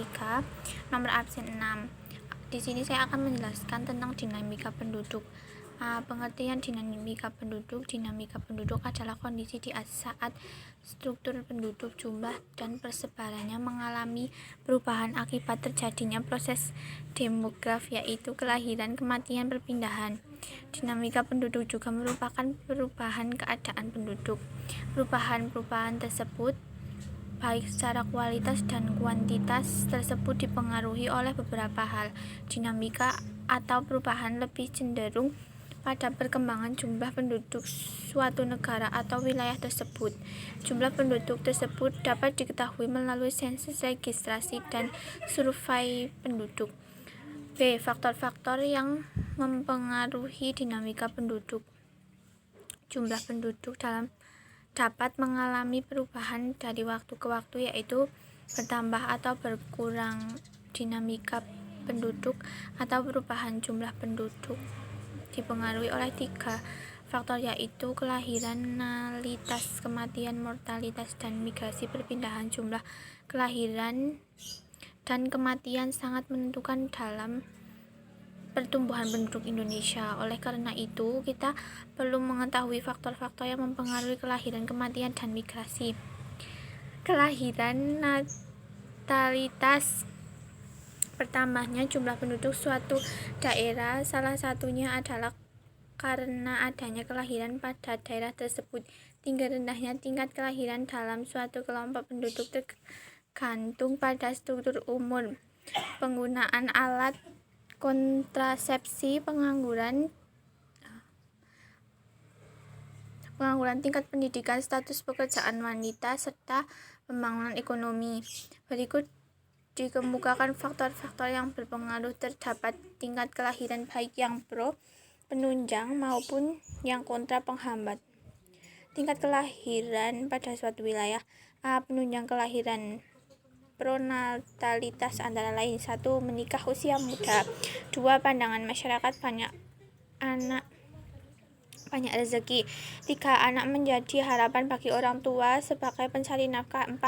3, nomor absen 6. Di sini saya akan menjelaskan tentang dinamika penduduk. Pengertian dinamika penduduk. Dinamika penduduk adalah kondisi di saat struktur penduduk, jumlah, dan persebarannya mengalami perubahan akibat terjadinya proses demografi, yaitu kelahiran, kematian, perpindahan. Dinamika penduduk juga merupakan perubahan keadaan penduduk. Perubahan tersebut baik secara kualitas dan kuantitas tersebut dipengaruhi oleh beberapa hal. Dinamika atau perubahan lebih cenderung pada perkembangan jumlah penduduk suatu negara atau wilayah tersebut. Jumlah penduduk tersebut dapat diketahui melalui sensus, registrasi, dan survei penduduk. B. Faktor-faktor yang mempengaruhi dinamika penduduk. Jumlah penduduk dapat mengalami perubahan dari waktu ke waktu, yaitu bertambah atau berkurang. Dinamika penduduk atau perubahan jumlah penduduk dipengaruhi oleh 3 faktor, yaitu kelahiran, natalitas, kematian, mortalitas, dan migrasi. Perpindahan jumlah kelahiran dan kematian sangat menentukan dalam pertumbuhan penduduk Indonesia. Oleh karena itu, kita perlu mengetahui faktor-faktor yang mempengaruhi kelahiran, kematian, dan migrasi. Kelahiran, natalitas. Bertambahnya jumlah penduduk suatu daerah salah satunya adalah karena adanya kelahiran pada daerah tersebut. Tinggi rendahnya tingkat kelahiran dalam suatu kelompok penduduk tergantung pada struktur umur, penggunaan alat kontrasepsi, pengangguran, tingkat pendidikan, status pekerjaan wanita, serta pembangunan ekonomi. Berikut dikemukakan faktor-faktor yang berpengaruh terdapat tingkat kelahiran, baik yang pro penunjang maupun yang kontra penghambat. Tingkat kelahiran pada suatu wilayah. A. Penunjang kelahiran. Pronatalitas antara lain: 1. Menikah usia muda. 2. Pandangan masyarakat banyak anak, banyak rezeki. 3. Anak menjadi harapan bagi orang tua sebagai pencari nafkah. 4.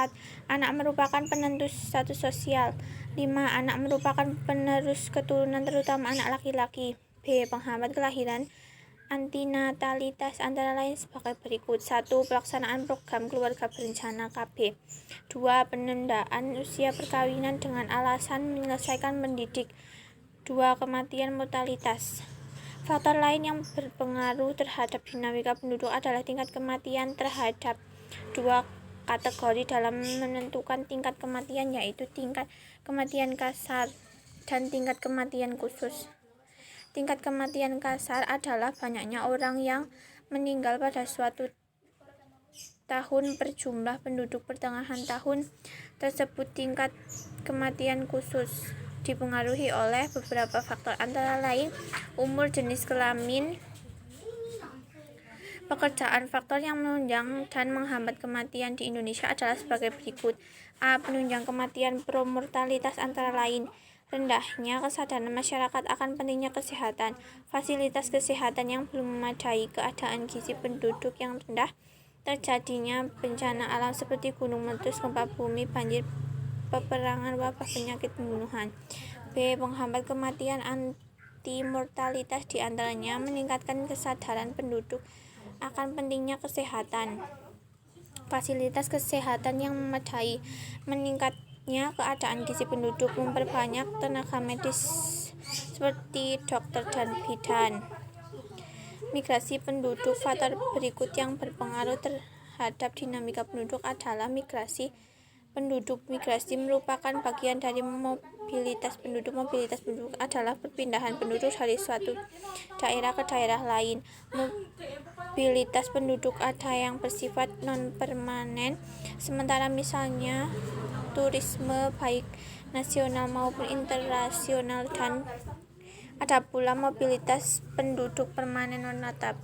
Anak merupakan penentu status sosial. 5. Anak merupakan penerus keturunan, terutama anak laki-laki. B. Penghambat kelahiran. Antinatalitas antara lain sebagai berikut: 1. Pelaksanaan program keluarga berencana KB. 2. Penundaan usia perkawinan dengan alasan menyelesaikan mendidik. 2. Kematian, mortalitas. Faktor lain yang berpengaruh terhadap dinamika penduduk adalah tingkat kematian terhadap 2 kategori dalam menentukan tingkat kematian, yaitu tingkat kematian kasar dan tingkat kematian khusus. Tingkat kematian kasar adalah banyaknya orang yang meninggal pada suatu tahun per jumlah penduduk pertengahan tahun tersebut. Tingkat kematian khusus dipengaruhi oleh beberapa faktor, antara lain umur, jenis kelamin, pekerjaan. Faktor yang menunjang dan menghambat kematian di Indonesia adalah sebagai berikut. A. Penunjang kematian pro-mortalitas antara lain: rendahnya kesadaran masyarakat akan pentingnya kesehatan, fasilitas kesehatan yang belum memadai, keadaan gizi penduduk yang rendah, terjadinya bencana alam seperti gunung meletus, gempa bumi, banjir, peperangan, wabah, penyakit, pembunuhan. B. Penghambat kematian antimortalitas diantaranya meningkatkan kesadaran penduduk akan pentingnya kesehatan, fasilitas kesehatan yang memadai, meningkatnya keadaan gizi penduduk, memperbanyak tenaga medis seperti dokter dan bidan. Migrasi penduduk. Faktor berikut yang berpengaruh terhadap dinamika penduduk adalah migrasi penduduk. Migrasi merupakan bagian dari mobilitas penduduk. Mobilitas penduduk adalah perpindahan penduduk dari suatu daerah ke daerah lain. Mobilitas penduduk ada yang bersifat non-permanen sementara, misalnya turisme baik nasional maupun internasional, dan ada pula mobilitas penduduk permanen non-tetap.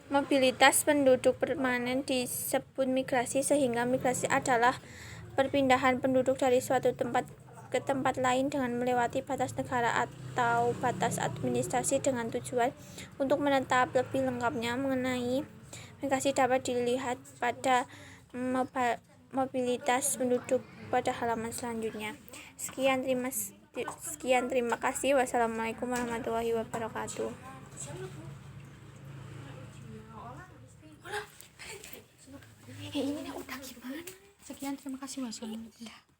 Mobilitas penduduk permanen disebut migrasi, sehingga migrasi adalah perpindahan penduduk dari suatu tempat ke tempat lain dengan melewati batas negara atau batas administrasi dengan tujuan untuk menetap. Lebih lengkapnya mengenai migrasi dapat dilihat pada mobilitas penduduk pada halaman selanjutnya. Sekian, terima kasih. Wassalamualaikum warahmatullahi wabarakatuh. Ini udah gimana? Sekian, terima kasih. Wassalamualaikum.